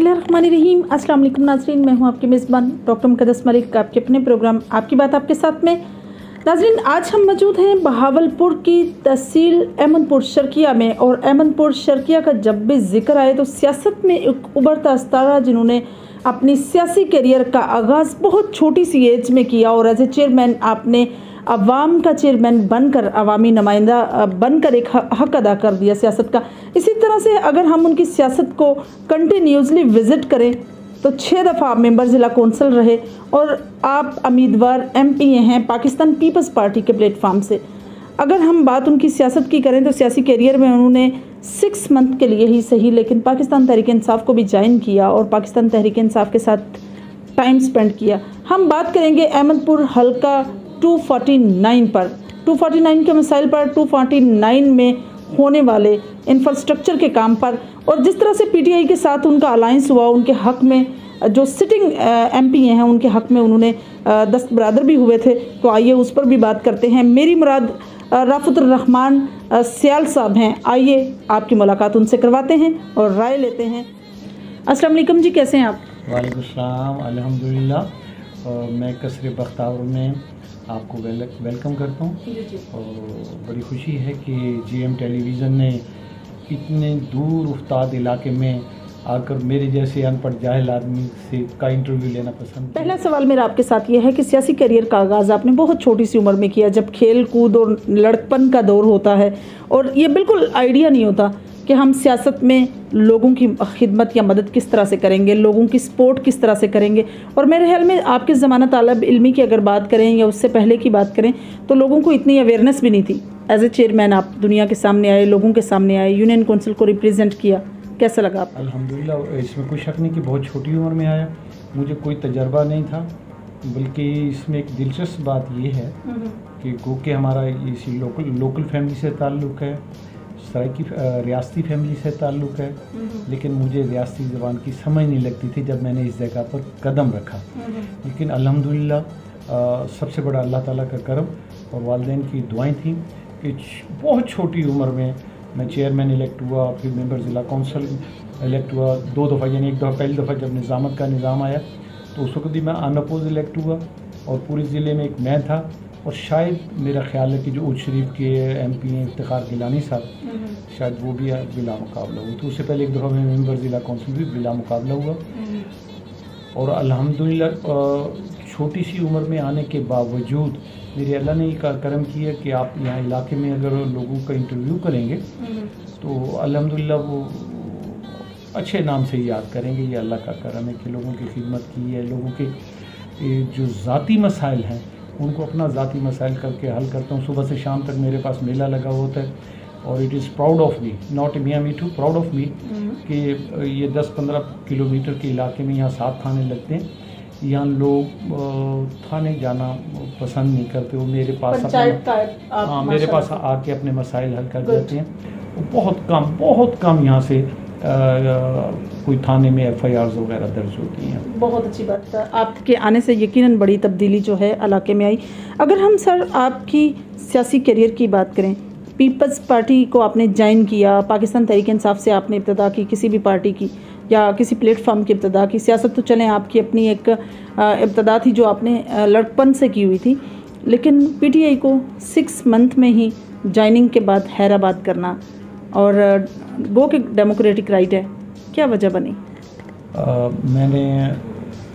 बिस्मिल्लाहिर्रहमानिर्रहीम। अस्सलाम वालेकुम नाज़रीन, मैं हूं आपकी मेज़बान डॉक्टर मुक़द्दस मलिक, आपके अपने प्रोग्राम आपकी बात आपके साथ में। नाज़रीन, आज हम मौजूद हैं बहावलपुर की तहसील अहमदपुर शर्किया में, और अहमदपुर शर्किया का जब भी जिक्र आए तो सियासत में एक उभरता सितारा जिन्होंने अपनी सियासी करियर का आगाज़ बहुत छोटी सी एज में किया और एज ए चेयरमैन आपने अवाम का चेयरमैन बनकर, अवामी नुमाइंदा बनकर एक हक अदा कर दिया सियासत का। इसी तरह से अगर हम उनकी सियासत को कंटिन्यूसली विज़िट करें तो 6 दफ़ा आप मेंबर ज़िला कौंसल रहे और आप उम्मीदवार MPA हैं पाकिस्तान पीपल्स पार्टी के प्लेटफार्म से। अगर हम बात उनकी सियासत की करें तो सियासी करियर में उन्होंने 6 मंथ के लिए ही सही, लेकिन पाकिस्तान तहरीक इंसाफ को भी ज्वाइन किया और पाकिस्तान तहरीक इंसाफ के साथ टाइम स्पेंड किया। हम बात करेंगे अहमदपुर हल्का 249 पर, 249 के मसाइल पर, 249 में होने वाले इंफ्रास्ट्रक्चर के काम पर, और जिस तरह से PTI के साथ उनका अलायंस हुआ, उनके हक में जो सिटिंग MPA हैं उनके हक में उन्होंने दस्त बरादर भी हुए थे। तो आइए उस पर भी बात करते हैं। मेरी मुराद राफतुर रहमान सियाल साहब हैं। आइए आपकी मुलाकात उनसे करवाते हैं और राय लेते हैं। अस्सलाम वालेकुम जी, कैसे हैं आप? वालेकुम सलाम, अल्हम्दुलिल्लाह। मैं कसरे बख्तावर में आपको वेलकम करता हूँ और बड़ी खुशी है कि GM टेलीविज़न ने इतने दूर उफ्ताद इलाके में आकर मेरे जैसे अनपढ़ जाहिल आदमी से का इंटरव्यू लेना पसंद। पहला सवाल मेरा आपके साथ ये है कि सियासी करियर का आगाज़ आपने बहुत छोटी सी उम्र में किया, जब खेल कूद और लड़कपन का दौर होता है और ये बिल्कुल आइडिया नहीं होता कि हम सियासत में लोगों की खिदमत या मदद किस तरह से करेंगे, लोगों की सपोर्ट किस तरह से करेंगे। और मेरे ख्याल में आपके ज़माना तालब इल्मी की अगर बात करें या उससे पहले की बात करें तो लोगों को इतनी अवेयरनेस भी नहीं थी। एज ए चेयरमैन आप दुनिया के सामने आए, लोगों के सामने आए, यूनियन काउंसिल को रिप्रेजेंट किया, कैसा लगा आपको? अल्हम्दुलिल्लाह, इसमें कोई शक नहीं कि बहुत छोटी उम्र में आया, मुझे कोई तजर्बा नहीं था। बल्कि इसमें एक दिलचस्प बात ये है कि गो के हमारा इसी लोकल फैमिली से ताल्लुक़ है, सराइकी रियासती फैमिली से ताल्लुक़ है, लेकिन मुझे रियासती ज़बान की समझ नहीं लगती थी जब मैंने इस जगह पर कदम रखा। लेकिन अल्हम्दुलिल्लाह सबसे बड़ा अल्लाह ताला का करम और वालिदैन की दुआएं थी कि बहुत छोटी उम्र में मैं चेयरमैन इलेक्ट हुआ, फिर मेंबर ज़िला कौंसल इलेक्ट हुआ 2 दफ़ा, यानी एक दफ़ा पहली दफ़ा जब निज़ामत का निज़ाम आया तो उस वक्त भी मैं अनअपोज इलेक्ट हुआ और पूरे ज़िले में एक मैं था। और शायद मेरा ख्याल है कि जो उज शरीफ के MPA इफ्तिखार गिलानी साहब, शायद वो भी बिला मुकाबला हुआ। तो उससे पहले एक दफ़ा मैं मेंबर ज़िला कौंसिल भी बिला मुकाबला हुआ। और अल्हम्दुलिल्लाह छोटी सी उम्र में आने के बावजूद मेरे अल्लाह ने ये करम किया कि आप यहाँ इलाके में अगर लोगों का इंटरव्यू करेंगे तो अल्हम्दुलिल्लाह वो अच्छे नाम से याद करेंगे। ये अल्लाह का करम है कि लोगों की खिदमत की है, लोगों के जो ज़ाती मसाइल हैं उनको अपना ज़ाती मसाइल करके हल करता हूँ। सुबह से शाम तक मेरे पास मेला लगा होता है और it is proud of me, not मियाँ मीठू, प्राउड ऑफ मी कि ये 10-15 किलोमीटर के इलाके में यहाँ 7 थाने लगते हैं। यहाँ लोग थाने जाना पसंद नहीं करते, वो मेरे पास मेरे पास आके अपने मसाइल हल कर देते हैं। बहुत कम यहाँ से कोई थाने में FIRs वगैरह दर्ज होती हैं। बहुत अच्छी बात है, आपके आने से यकीनन बड़ी तब्दीली जो है इलाके में आई। अगर हम सर आपकी सियासी करियर की बात करें, पीपल्स पार्टी को आपने ज्वाइन किया, पाकिस्तान तहरीक इंसाफ से आपने इब्तदा की, किसी भी पार्टी की या किसी प्लेटफॉर्म की इब्तदा की, सियासत तो चलें आपकी अपनी एक इब्तदा थी जो आपने लड़कपन से की हुई थी, लेकिन PTI को 6 मंथ में ही ज्वाइनिंग के बाद हैदराबाद करना और वो कि डेमोक्रेटिक राइट है, क्या वजह बनी? मैंने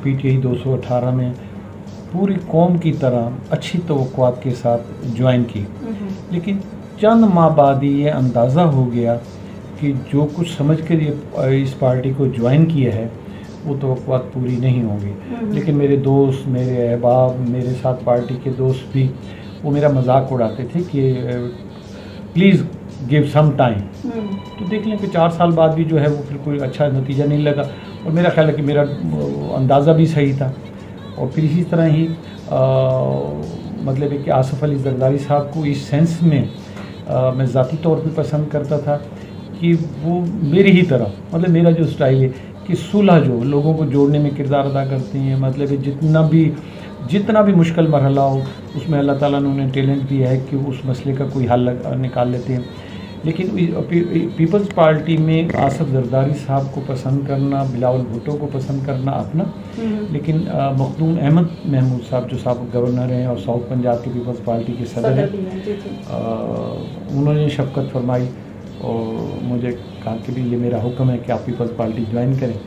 PTI 218 में पूरी कौम की तरह अच्छी तवक्कुआत के साथ ज्वाइन की, लेकिन चंद माह बाद ही ये अंदाज़ा हो गया कि जो कुछ समझ कर ये इस पार्टी को ज्वाइन किया है वो तवक्कुआत पूरी नहीं होंगी। लेकिन मेरे दोस्त, मेरे अहबाब, मेरे साथ पार्टी के दोस्त भी वो मेरा मजाक उड़ाते थे कि प्लीज़ गिव सम टाइम। तो देख लें कि 4 साल बाद भी जो है वो फिर कोई अच्छा नतीजा नहीं लगा और मेरा ख्याल है कि मेरा अंदाज़ा भी सही था। और फिर इसी तरह ही मतलब है कि आसिफ अली जरदारी साहब को इस सेंस में मैं ज़ाती तौर पे पसंद करता था कि वो मेरी ही तरह, मतलब मेरा जो स्टाइल है कि सुलह जो लोगों को जोड़ने में किरदार अदा करते हैं, मतलब जितना भी मुश्किल मरहला हो उसमें अल्लाह ताला ने उन्हें टैलेंट दिया है कि उस मसले का कोई हल निकाल लेते हैं। लेकिन पीपल्स पार्टी में आसफ जरदारी साहब को पसंद करना, बिलावल भुट्टो को पसंद करना अपना, लेकिन मखदूम अहमद महमूद साहब जो साहब गवर्नर हैं और साउथ पंजाब की पीपल्स पार्टी के सदर हैं, उन्होंने शफकत फरमाई और मुझे कहा कि भी ये मेरा हुक्म है कि आप पीपल्स पार्टी ज्वाइन करें।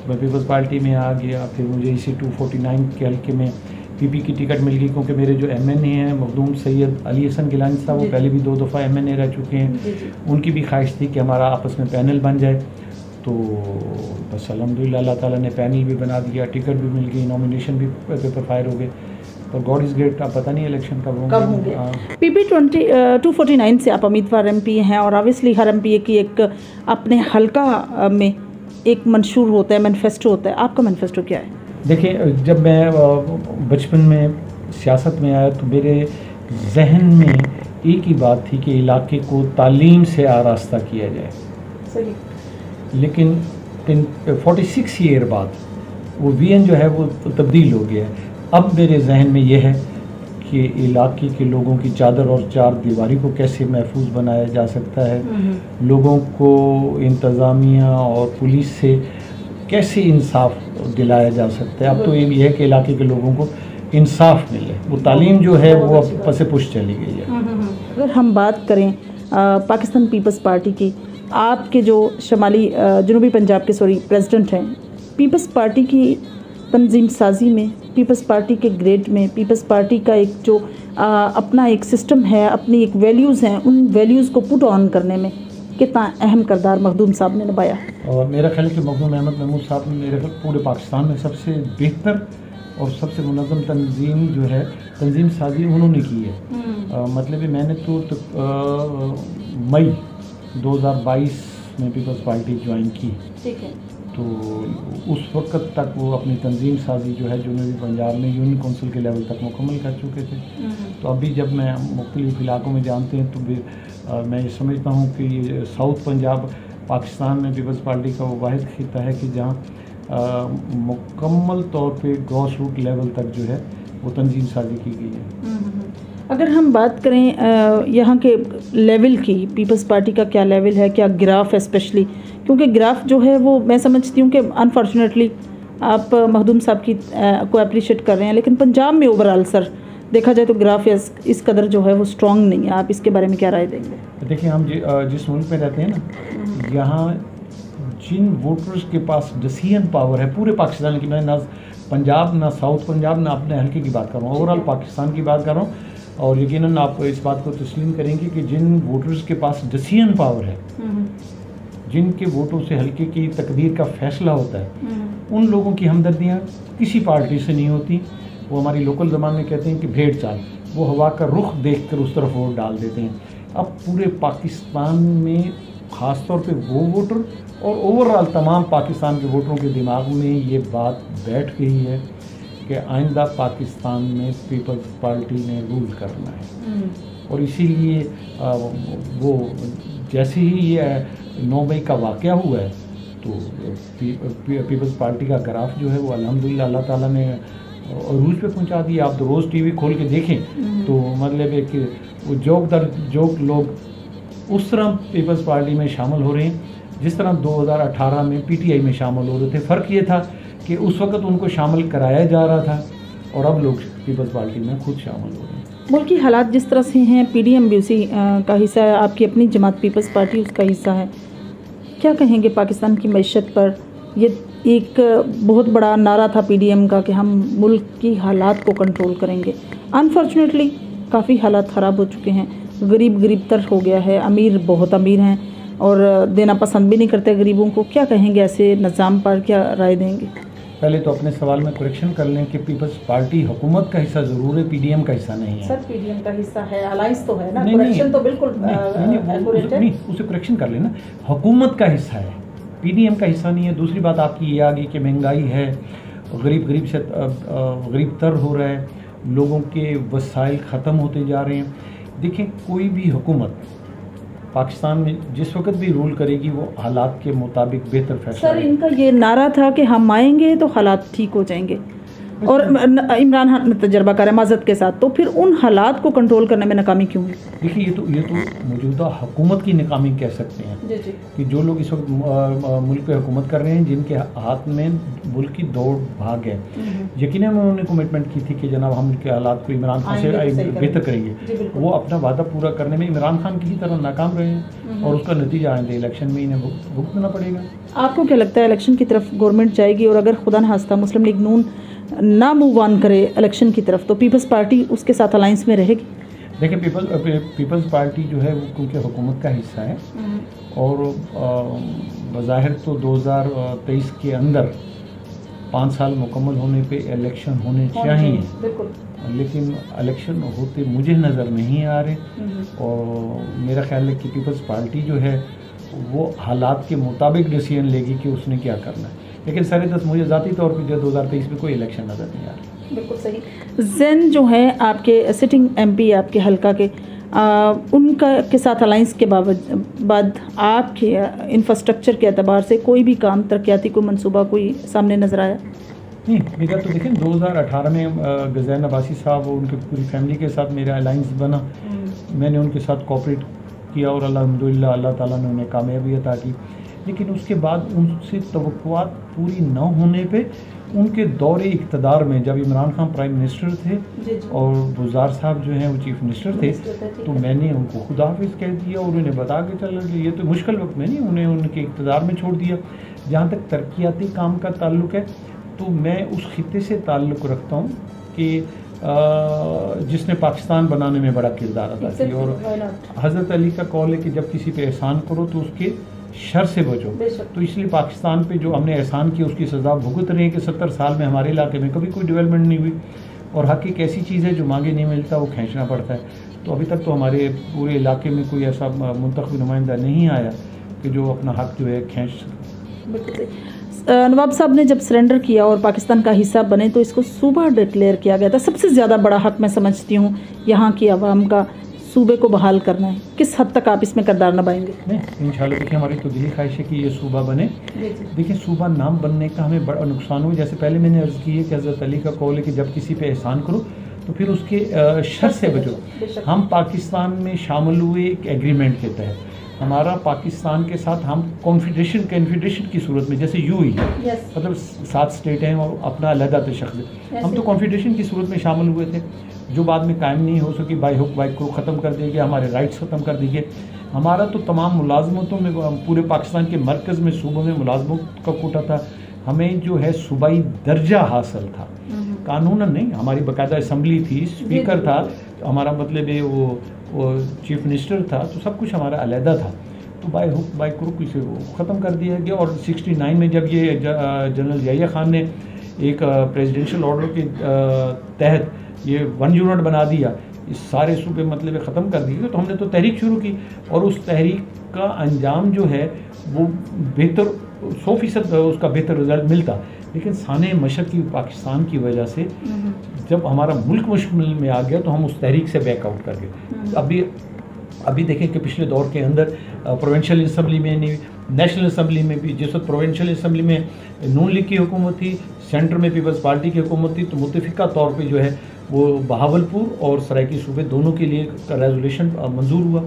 मैं पीपल्स पार्टी में आ गया। फिर मुझे इसी 249 के हल्के में पीपी की टिकट मिल गई, क्योंकि मेरे जो एमएनए हैं मखदूम सैयद अली हसन गिलानी साहब, वो पहले भी 2 दफ़ा एमएनए रह चुके हैं। उनकी भी ख्वाहिश थी कि हमारा आपस में पैनल बन जाए, तो बस अल्हम्दुलिल्लाह अल्लाह ताला ने पैनल भी बना दिया, टिकट भी मिल गई, नॉमिनेशन भी पेपर फायर हो गए। पर गॉड इज़ ग्रेट, अब पता नहीं इलेक्शन कब होंगे। पीपी 249 से आप उम्मीदवार एमपी हैं, और ऑब्वियसली हर एमपी की एक अपने हल्का में एक मंशूर होता है, मैनिफेस्टो होता है। आपका मैनिफेस्टो क्या है? देखिए, जब मैं बचपन में सियासत में आया तो मेरे जहन में एक ही बात थी कि इलाके को तालीम से आरास्ता किया जाए। सही। लेकिन 46 ईयर बाद वो विजन जो है वो तब्दील हो गया है। अब मेरे जहन में ये है कि इलाके के लोगों की चादर और चार दीवारी को कैसे महफूज बनाया जा सकता है, लोगों को इंतज़ामिया और पुलिस से कैसे इंसाफ दिलाया जा सकता है। अब तो ये है कि इलाके के लोगों को इंसाफ मिले। वो तालीम जो है वो अब पसे पुश चली गई है। अगर हम बात करें पाकिस्तान पीपल्स पार्टी की, आपके जो जनूबी पंजाब के प्रेसिडेंट हैं, पीपल्स पार्टी की तंजीम साजी में, पीपल्स पार्टी के ग्रेड में, पीपल्स पार्टी का एक जो अपना एक सिस्टम है, अपनी एक वैल्यूज़ हैं, उन वैल्यूज़ को पुट ऑन करने में कितना अहम किरदार मखदूम साहब ने निभाया? और मेरा ख्याल है कि मखदूम अहमद महमूद साहब ने मेरे ख्याल पूरे पाकिस्तान में सबसे बेहतर और सबसे मुनज़्ज़म तंजीम जो है, तंजीम साजी उन्होंने की है। मतलब मैंने तो मई 2022 में पीपल्स पार्टी ज्वाइन की। ठीक है। तो उस वक्त तक वो अपनी तंजीम साजी जो है जनूबी पंजाब में यूनियन कौंसिल के लेवल तक मुकम्मल कर चुके थे। तो अभी जब मैं मुख्तलिफ इलाकों में जानते हैं तो मैं ये समझता हूँ कि ये साउथ पंजाब पाकिस्तान में पीपल्स पार्टी का वो वाहिद खिता है कि जहाँ मुकम्मल तौर पे ग्रॉस रूट लेवल तक जो है वो तंजीम साजी की गई है। अगर हम बात करें यहाँ के लेवल की, पीपल्स पार्टी का क्या लेवल है, क्या ग्राफ है स्पेशली, क्योंकि ग्राफ जो है वो मैं समझती हूँ कि अनफॉर्चुनेटली आप मखदूम साहब की को अप्रिशिएट कर रहे हैं, लेकिन पंजाब में ओवरऑल सर देखा जाए तो ग्राफ इस कदर जो है वो स्ट्रॉन्ग नहीं है। आप इसके बारे में क्या राय देंगे? देखिए, हम जिस मुल्क में रहते हैं ना, यहाँ जिन वोटर्स के पास डिसीजन पावर है पूरे पाकिस्तान की, मैं ना पंजाब ना साउथ पंजाब ना अपने हल्के की बात कर रहा हूँ, ओवरऑल पाकिस्तान की बात कर रहा हूँ, और यकीनन आप इस बात को तस्लीम करेंगे कि जिन वोटर्स के पास डिसीजन पावर है, जिनके वोटों से हल्के की तकदीर का फैसला होता है, उन लोगों की हमदर्दियाँ किसी पार्टी से नहीं होती। वो हमारी लोकल ज़बान में कहते हैं कि भेड़ चाल, वो हवा का रुख देखकर उस तरफ वोट डाल देते हैं। अब पूरे पाकिस्तान में ख़ास तौर पे वो वोटर और ओवरऑल तमाम पाकिस्तान के वोटरों के दिमाग में ये बात बैठ गई है कि आइंदा पाकिस्तान में पीपल्स पार्टी ने रूल करना है। और इसीलिए वो जैसे ही ये 9 मई का वाक़या हुआ है तो पीपल्स पार्टी का ग्राफ जो है वो अल्हम्दुलिल्लाह अल्लाह ताला ने अरूज पे पहुंचा दिया। आप तो रोज़ टीवी खोल के देखें तो मतलब है कि वो जोक दर जोक लोग उस तरह पीपल्स पार्टी में शामिल हो रहे हैं जिस तरह 2018 में पीटीआई में शामिल हो रहे थे। फ़र्क ये था कि उस वक्त उनको शामिल कराया जा रहा था और अब लोग पीपल्स पार्टी में खुद शामिल हो रहे हैं। मुल्की हालात जिस तरह से हैं, पीडीएम भी उसी का हिस्सा है, आपकी अपनी जमात पीपल्स पार्टी उसका हिस्सा है। क्या कहेंगे पाकिस्तान की मैशत पर? ये एक बहुत बड़ा नारा था पीडीएम का कि हम मुल्क की हालात को कंट्रोल करेंगे। अनफॉर्चुनेटली काफ़ी हालात ख़राब हो चुके हैं, गरीब तर हो गया है, अमीर बहुत अमीर हैं और देना पसंद भी नहीं करते गरीबों को। क्या कहेंगे ऐसे निज़ाम पर, क्या राय देंगे? पहले तो अपने सवाल में करेक्शन कर लें कि पीपल्स पार्टी हुकूमत का हिस्सा ज़रूर है, पीडीएम का हिस्सा नहीं है। सर पीडीएम का हिस्सा है, अलायंस तो है ना, करेक्शन तो बिल्कुल नहीं, उसे करेक्शन कर लेना, हुकूमत का हिस्सा है, पीडीएम का हिस्सा नहीं है। दूसरी बात आपकी ये आ गई कि महंगाई है, गरीब तर हो रहा है, लोगों के वसाइल ख़त्म होते जा रहे हैं। देखिए, कोई भी हुकूमत पाकिस्तान में जिस वक्त भी रूल करेगी वो हालात के मुताबिक बेहतर फैसला। सर इनका ये नारा था कि हम आएंगे तो हालात ठीक हो जाएंगे, और इमरान खान तजर्बा कर रहे हैं माजत के साथ, तो फिर उन हालात को कंट्रोल करने में नाकामी क्यों है? देखिए ये तो मौजूदा हुकूमत की नाकामी कह सकते हैं जी। कि जो लोग इस वक्त मुल्क पे हुकूमत कर रहे हैं, जिनके हाथ में मुल्क की दौड़ भाग है, यकीनन उन्होंने कमिटमेंट की थी कि जनाब हम के हालात को इमरान खान से बेहतर करेंगे। वो अपना वादा पूरा करने में इमरान खान की तरह नाकाम रहे हैं और उसका नतीजा आएंगे इलेक्शन में इन्हें भुगतना पड़ेगा। आपको क्या लगता है इलेक्शन की तरफ गवर्नमेंट जाएगी, और अगर खुदा न खास्ता मुस्लिम लीग नून ना मूव ऑन करे इलेक्शन की तरफ, तो पीपल्स पार्टी उसके साथ अलायंस में रहेगी? देखिए पीपल्स पार्टी जो है वो क्योंकि हुकूमत का हिस्सा है और बज़ाहिर तो 2023 के अंदर 5 साल मुकम्मल होने पे इलेक्शन होने चाहिए, लेकिन इलेक्शन होते मुझे नज़र नहीं आ रहे। और मेरा ख्याल है कि पीपल्स पार्टी जो है वो हालात के मुताबिक डिसीजन लेगी कि उसने क्या करना है, लेकिन सर मुझे ज़ाती तौर पर जो 2023 में कोई इलेक्शन नज़र नहीं आ रहा। बिल्कुल सही। जैन जो है आपके सिटिंग एमपी आपके हल्का के, उनका के साथ अलाइंस के बाद आपके इंफ्रास्ट्रक्चर के अतबार से कोई भी काम तरक्याती कोई मंसूबा कोई सामने नज़र आया? नहीं, मेरा तो देखें 2018 में गज़ैन अब्बासी साहब और उनकी पूरी फैमिली के साथ मेरा अलाइंस बना, मैंने उनके साथ कोऑपरेट किया और अल्हम्दुलिल्लाह अल्लाह ताला ने उन्हें कामयाबी अता की। लेकिन उसके बाद उनसे तवक्कुआत पूरी न होने पे उनके दौरे इक़्तिदार में जब इमरान खान प्राइम मिनिस्टर थे और गुजार साहब जो हैं वो चीफ मिनिस्टर थे, तो मैंने उनको खुदाफिज कह दिया और उन्हें बता के चला कि ये तो मुश्किल वक्त में नहीं, उन्हें उनके इक़्तिदार में छोड़ दिया। जहाँ तक तरक्याती काम का ताल्लुक़ है तो मैं उस खित्ते से ताल्लुक़ रखता हूँ कि जिसने पाकिस्तान बनाने में बड़ा किरदार अदा किया, और हज़रत अली का कौल है कि जब किसी पे एहसान करो तो उसके शर से बचो। तो इसलिए पाकिस्तान पे जो हमने एहसान किया उसकी सज़ा भुगत रहे हैं कि 70 साल में हमारे इलाके में कभी कोई डेवलपमेंट नहीं हुई, और हक एक ऐसी चीज़ है जो मांगे नहीं मिलता, वो खींचना पड़ता है। तो अभी तक तो हमारे पूरे इलाके में कोई ऐसा मुंतखब नुमाइंदा नहीं आया कि जो अपना हक जो है खींच सके। नवाब साहब ने जब सरेंडर किया और पाकिस्तान का हिस्सा बने तो इसको सूबा डिक्लेयर किया गया था। सबसे ज़्यादा बड़ा हक मैं समझती हूँ यहाँ की आवाम का सूबे को बहाल करना है। किस हद तक आप इसमें किरदार निभाएंगे? नहीं, इंशाल्लाह देखिए हमारी तो दिली ख्वाहिश है कि ये सूबा बने। देखिए सूबा नाम बनने का हमें बड़ा नुकसान हुआ, जैसे पहले मैंने अर्ज़ की है कि हज़रत अली का कौल है कि जब किसी पे एहसान करो तो फिर उसके शर से बचो। हम पाकिस्तान में शामिल हुए एक एग्रीमेंट के तहत, हमारा पाकिस्तान के साथ हम कॉन्फेडरेशन की सूरत में, जैसे यूएई मतलब 7 स्टेट हैं और अपना अलहदा तशख़्ख़ुस, हम तो कॉन्फेडरेशन की सूरत में शामिल हुए थे, जो बाद में कायम नहीं हो सकी। बाई हुक बाई क्रूक ख़त्म कर दिए गए, हमारे राइट्स ख़त्म कर दिए गए। हमारा तो तमाम मुलाजमतों में पूरे पाकिस्तान के मरकज़ में सूबों में मुलाजमत का कोटा था, हमें जो है सूबाई दर्जा हासिल था, कानूनन नहीं। हमारी बाकायदा असम्बली थी, स्पीकर था, हमारा मतलब है वो चीफ मिनिस्टर था, तो सब कुछ हमारा अलहदा था। तो बाई हुक बाई क्रूक इसे वो ख़त्म कर दिया गया। और 69 में जब ये जनरल याहिया खान ने एक प्रेसिडेंशियल ऑर्डर के तहत ये 1 यूनिट बना दिया, इस सारे सूबे मतलब ख़त्म कर दिए, तो हमने तो तहरीक शुरू की और उस तहरीक का अंजाम जो है वो बेहतर 100% उसका बेहतर रिज़ल्ट मिलता। लेकिन साने मशरक़ी पाकिस्तान की वजह से जब हमारा मुल्क मुश्किल में आ गया तो हम उस तहरीक से बैकआउट कर गए। अभी देखें कि पिछले दौर के अंदर प्रोविंशियल असम्बली में नहीं, नेशनल असम्बली में भी, जिस वक्त प्रोविंशियल असम्बली में नून लीग की हुकूमत थी, सेंटर में पीपल्स पार्टी की हुकूमत थी, तो मुत्तफ़िका तौर पे जो है वो बहावलपुर और सराइकी सूबे दोनों के लिए रेजोल्यूशन मंजूर हुआ।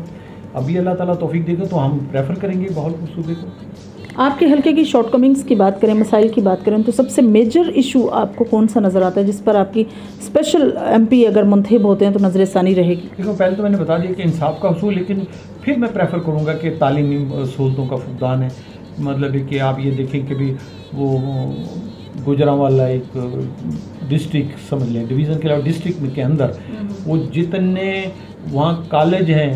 अभी अल्लाह ताला तौफीक देगा तो हम प्रेफर करेंगे बहावलपुर सूबे को। आपके हल्के की शॉर्टकमिंग्स की बात करें, मसाइल की बात करें, तो सबसे मेजर इशू आपको कौन सा नज़र आता है जिस पर आपकी स्पेशल एमपी अगर मुंतखब होते हैं तो नज़र षानी रहेगी? देखो पहले तो मैंने बता दिया कि इंसाफ का उसूल, लेकिन फिर मैं प्रेफर करूँगा कि तालीमी सहूलतों का फुकदान है। मतलब है कि आप ये देखें कि भी वो गुजरांवाला एक डिस्ट्रिक्ट समझ लें, डिवीज़न के अलावा डिस्ट्रिक्ट के अंदर वो जितने वहाँ कॉलेज हैं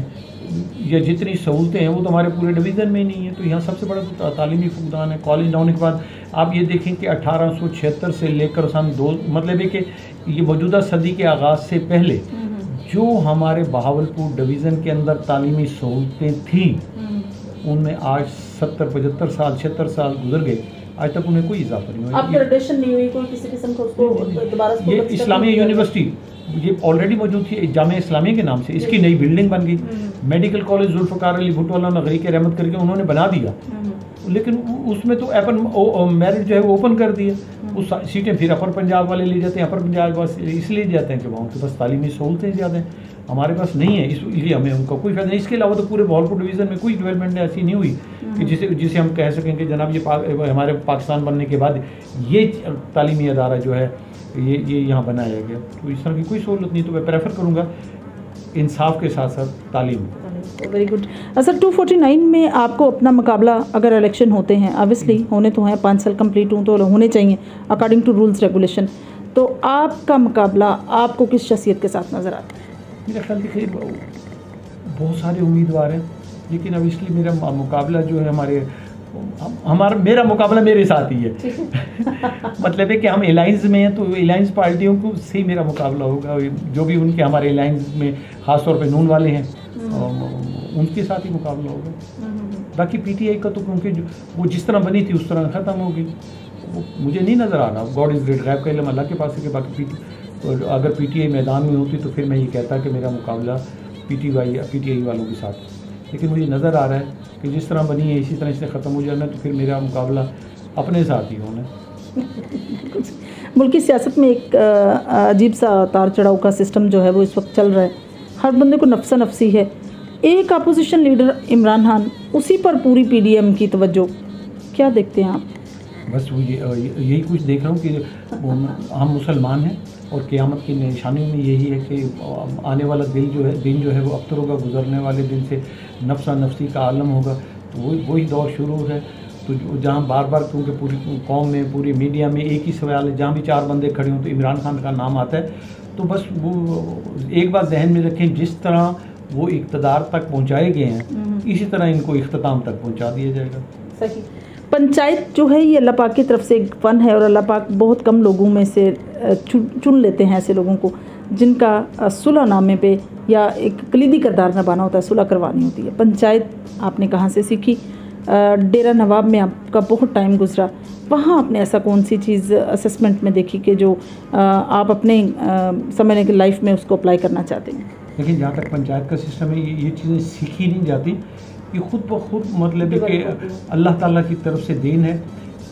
या जितनी सहूलतें हैं वो तो हमारे पूरे डिवीज़न में ही नहीं है। तो यहाँ सबसे बड़ा तो तालीमी फुकदान है। कॉलेज ना होने के बाद आप ये देखें कि 1876 से लेकर सन 2 मतलब है कि ये मौजूदा सदी के आगाज़ से पहले जो हमारे बहावलपुर डिवीज़न के अंदर तालीमी सहूलतें थीं उनमें आज 70-75 साल 76 साल गुजर गए, आज तक उन्हें कोई इजाफा नहीं हुआ। अपग्रेडेशन नहीं हुई कोई किसी किस्म का उसको दोबारा? ये इस्लामिया यूनिवर्सिटी ये ऑलरेडी मौजूद थी जामिया इस्लामिया के नाम से, इसकी नई बिल्डिंग बन गई। मेडिकल कॉलेज जुल्फ़िकार अली भुट्टो अल्लाह नगरी के रहमत करके उन्होंने बना दिया, लेकिन उसमें तो अपन मेरिट जो है वो ओपन कर दिया, उस सीटें फिर अपर पंजाब वाले ले जाते हैं। अपर पंजाब बस इसलिए जाते हैं कि वहाँ के पास तालीमी सहूलतें ज़्यादा हैं, हमारे पास नहीं है, इसलिए हमें उनका कोई फ़ायदा नहीं। इसके अलावा तो पूरे बहावलपुर डिवीज़न में कोई डेवलपमेंट ऐसी नहीं हुई कि जिसे हम कह सकें कि जनाब ये हमारे पाकिस्तान बनने के बाद ये तालीमी अदारा जो है ये यहाँ बनाया गया। तो इस तरह की कोई सहूलत नहीं। तो मैं प्रेफर करूँगा इंसाफ के साथ साथ तालीम। Very good. सर 249 में आपको अपना मुकाबला, अगर इलेक्शन होते हैं ऑब्वियसली होने तो हैं, 5 साल कंप्लीट हों तो होने चाहिए अकॉर्डिंग टू रूल्स रेगुलेशन, तो आपका मुकाबला आपको किस शख्सियत के साथ नज़र आता है? मेरा ख्याल देखिए बहुत सारे उम्मीदवार हैं, लेकिन अब इसलिए मेरा मुकाबला जो है मेरा मुकाबला मेरे साथ ही है। मतलब है कि हम अलायंस में हैं, तो अलायंस पार्टियों को से मेरा मुकाबला होगा। जो भी उनके हमारे अलायंस में ख़ास तौर पे नून वाले हैं उनके साथ ही मुकाबला होगा। बाकी पीटीआई का तो क्योंकि वो जिस तरह बनी थी उस तरह ख़त्म होगी, वो मुझे नहीं नज़र आ रहा। गॉड इज़ ग्रेट, गैब का इल्म अल्लाह के पास है कि बाकी अगर पीटीआई मैदान में होती तो फिर मैं ये कहता कि मेरा मुकाबला पीटीआई वालों के साथ। लेकिन मुझे नज़र आ रहा है कि जिस तरह बनी है इसी तरह से ख़त्म हो जाना, तो फिर मेरा मुकाबला अपने साथ ही होना। मुल्की सियासत में एक अजीब सा तार चढ़ाव का सिस्टम जो है वो इस वक्त चल रहा है। हर बंदे को नफ्सा नफसी है। एक अपोजिशन लीडर इमरान खान, उसी पर पूरी पीडीएम की तवज्जो, क्या देखते हैं आप? बस वो यही कुछ देख रहा हूँ कि हम मुसलमान हैं और क़यामत की निशानी में यही है कि आने वाला दिन जो है वो अख्तर होगा, गुजरने वाले दिन से नफ्सा नफसी का आलम होगा। तो वही दौर शुरू है। तो जहाँ बार बार क्योंकि पूरी कौम में, पूरी मीडिया में एक ही सवाल है, जहाँ भी 4 बंदे खड़े हों तो इमरान खान का नाम आता है। तो बस वो एक बात जहन में रखें, जिस तरह वो इक़्तिदार तक पहुँचाए गए हैं इसी तरह इनको इख्तिताम तक पहुँचा दिया जाएगा। सही। पंचायत जो है ये अल्लाह पाक की तरफ से एक फ़न है और अल्लाह पाक बहुत कम लोगों में से चुन लेते हैं ऐसे लोगों को जिनका सुलहनामे पे या एक कलीदी किरदार निभाना होता है, सुलह करवानी होती है। पंचायत आपने कहाँ से सीखी? डेरा नवाब में आपका बहुत टाइम गुजरा, वहाँ आपने ऐसा कौन सी चीज़ असेसमेंट में देखी कि जो आप अपने समय की लाइफ में उसको अप्लाई करना चाहते हैं? लेकिन जहाँ तक पंचायत का सिस्टम है ये चीज़ें सीखी नहीं जाती, ये खुद ब खुद मतलब है कि अल्लाह ताला की तरफ से देन है।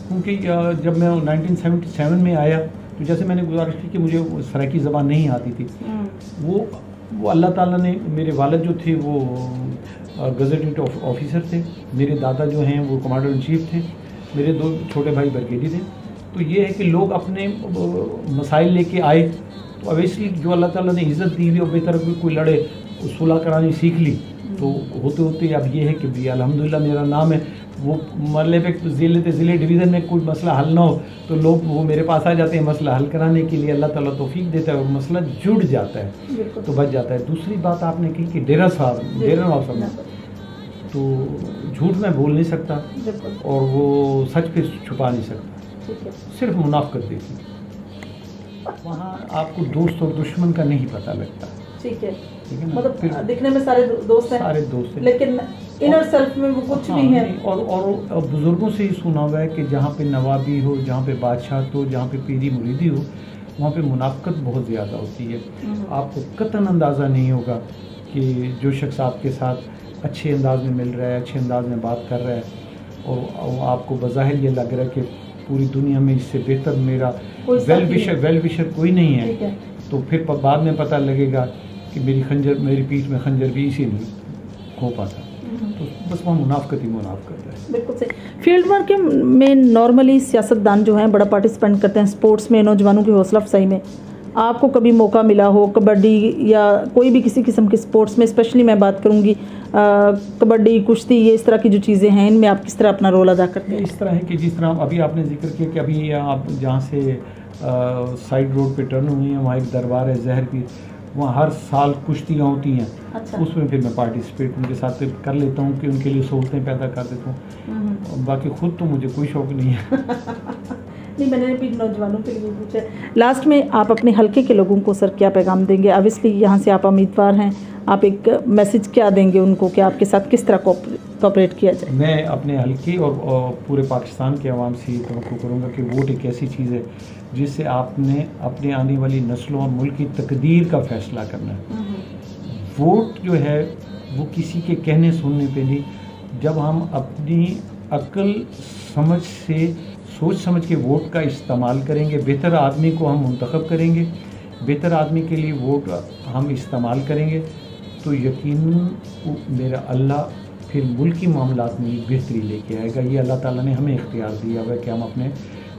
क्योंकि जब मैं 1977 में आया तो जैसे मैंने गुजारिश की कि मुझे सराइकी ज़बान नहीं आती थी, वो अल्लाह ताला ने, मेरे वालिद जो थे वो गज़ेटेड ऑफिसर थे, मेरे दादा जो हैं वो कमांडर इन चीफ थे, मेरे 2 छोटे भाई ब्रिगेडियर थे। तो ये है कि लोग अपने मसाइल लेके आए, तो ऑब्वियसली जो अल्लाह ताला ने इज़्ज़त दी हुई और बेहतर कोई लड़े सुलह करानी सीख ली। तो होते होते अब ये है कि भी अल्हम्दुलिल्लाह मेरा नाम है, वो मतलब पे ज़िले डिवीज़न में कोई मसला हल ना हो तो लोग वो मेरे पास आ जाते हैं मसला हल कराने के लिए। अल्लाह ताला तौफीक देता है और मसला जुड़ जाता है तो बच जाता है। दूसरी बात आपने कही कि डेरा साहब, तो झूठ मैं बोल नहीं सकता और वो सच फिर छुपा नहीं सकता, सिर्फ मुनाफिकत देखी। वहाँ आपको दोस्त और दुश्मन का नहीं पता लगता। ठीक है मतलब दिखने में सारे दोस्त हैं, लेकिन इनर सेल्फ में वो कुछ भी है। और बुजुर्गों से ही सुना हुआ है कि जहाँ पे नवाबी हो, जहाँ पे बादशाह हो, जहाँ पे पीरी मुरीदी हो, वहाँ पे मुनाफिकत बहुत ज़्यादा होती है। आपको कतन अंदाज़ा नहीं होगा कि जो शख्स आपके साथ अच्छे अंदाज में मिल रहा है, अच्छे अंदाज में बात कर रहा है और आपको बज़ाहिर ये लग रहा है कि पूरी दुनिया में इससे बेहतर मेरा वेल विशर कोई नहीं है, तो फिर बाद में पता लगेगा कि मेरी पीठ में खंजर भी इसी नहीं खो पाता। तो बस वहाँ मुनाफिकत ही मुनाफिकत है। बिल्कुल सही। फील्ड वर्क में नॉर्मली सियासतदान जो हैं बड़ा पार्टिसिपेंट करते हैं स्पोर्ट्स में, नौजवानों की हौसला अफजाई में। आपको कभी मौका मिला हो कबड्डी या कोई भी किसी किस्म के स्पोर्ट्स में, स्पेशली मैं बात करूँगी कबड्डी, कुश्ती, ये इस तरह की जो चीज़ें हैं, इनमें आप किस तरह अपना रोल अदा करते हैं? इस तरह है कि जिस तरह अभी आपने जिक्र किया कि अभी आप जहाँ से साइड रोड पे टर्न हुई हैं वहाँ एक दरबार है जहर की, वहाँ हर साल कुश्तियाँ होती हैं। अच्छा। उसमें फिर मैं पार्टिसिपेट उनके साथ कर लेता हूँ कि उनके लिए सहूलतें पैदा कर देता हूँ। बाकी खुद तो मुझे कोई शौक़ नहीं है। नहीं, मैंने भी नौजवानों के लिए पूछा। लास्ट में आप अपने हल्के के लोगों को सर क्या पैगाम देंगे? ऑब्वियसली यहाँ से आप उम्मीदवार हैं, आप एक मैसेज क्या देंगे उनको कि आपके साथ किस तरह कोऑपरेट किया जाए? मैं अपने हल्के और पूरे पाकिस्तान के अवाम से ये तवक्को करूँगा कि वोट एक ऐसी चीज़ है जिससे आपने अपने आने वाली नस्लों और मुल्क की तकदीर का फ़ैसला करना है। वोट जो है वो किसी के कहने सुनने पे नहीं, जब हम अपनी अक्ल समझ से सोच समझ के वोट का इस्तेमाल करेंगे, बेहतर आदमी को हम मुंतखब करेंगे, बेहतर आदमी के लिए वोट हम इस्तेमाल करेंगे, तो यकीनन मेरा अल्लाह फिर मुल्क की मामलात में बेहतरी लेके आएगा। ये अल्लाह ताला ने हमें इख्तियार दिया हुआ है कि हम अपने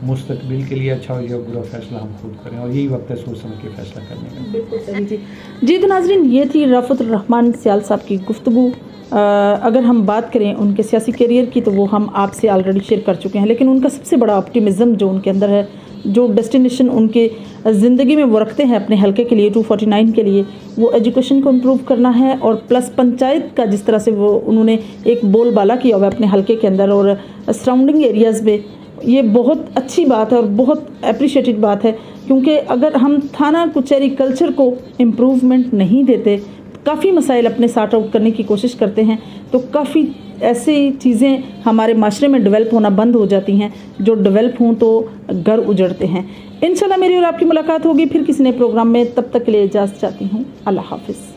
मुस्तकबिल के लिए अच्छा या बुरा फैसला हम खुद करें, और यही वक्त है सोच समझ के फैसला करने का। बिल्कुल सही जी। तो नाज़रीन, ये थी रफ़त रहमान सियाल साहब की गुफ्तगू। अगर हम बात करें उनके सियासी करियर की तो वो हम आपसे ऑलरेडी शेयर कर चुके हैं, लेकिन उनका सबसे बड़ा ऑप्टिमिज़म जो उनके अंदर है, जो डेस्टिनेशन उनके ज़िंदगी में वो रखते हैं अपने हलके के लिए 249 के लिए, वो एजुकेशन को इम्प्रूव करना है, और प्लस पंचायत का जिस तरह से वो उन्होंने एक बोलबाला किया हुआ है अपने हलके के अंदर और सराउंडिंग एरियाज़ में, ये बहुत अच्छी बात है और बहुत अप्रिशिएटेड बात है। क्योंकि अगर हम थाना कचहरी कल्चर को इम्प्रूवमेंट नहीं देते, काफ़ी मसाइल अपने सॉर्ट आउट करने की कोशिश करते हैं, तो काफ़ी ऐसी चीज़ें हमारे माशरे में डेवलप होना बंद हो जाती हैं। जो डेवलप हों तो घर उजड़ते हैं। इंशाल्लाह मेरी और आपकी मुलाकात होगी फिर किसी नए प्रोग्राम में। तब तक के लिए इजाज़त चाहती हूँ। अल्लाह हाफिज़।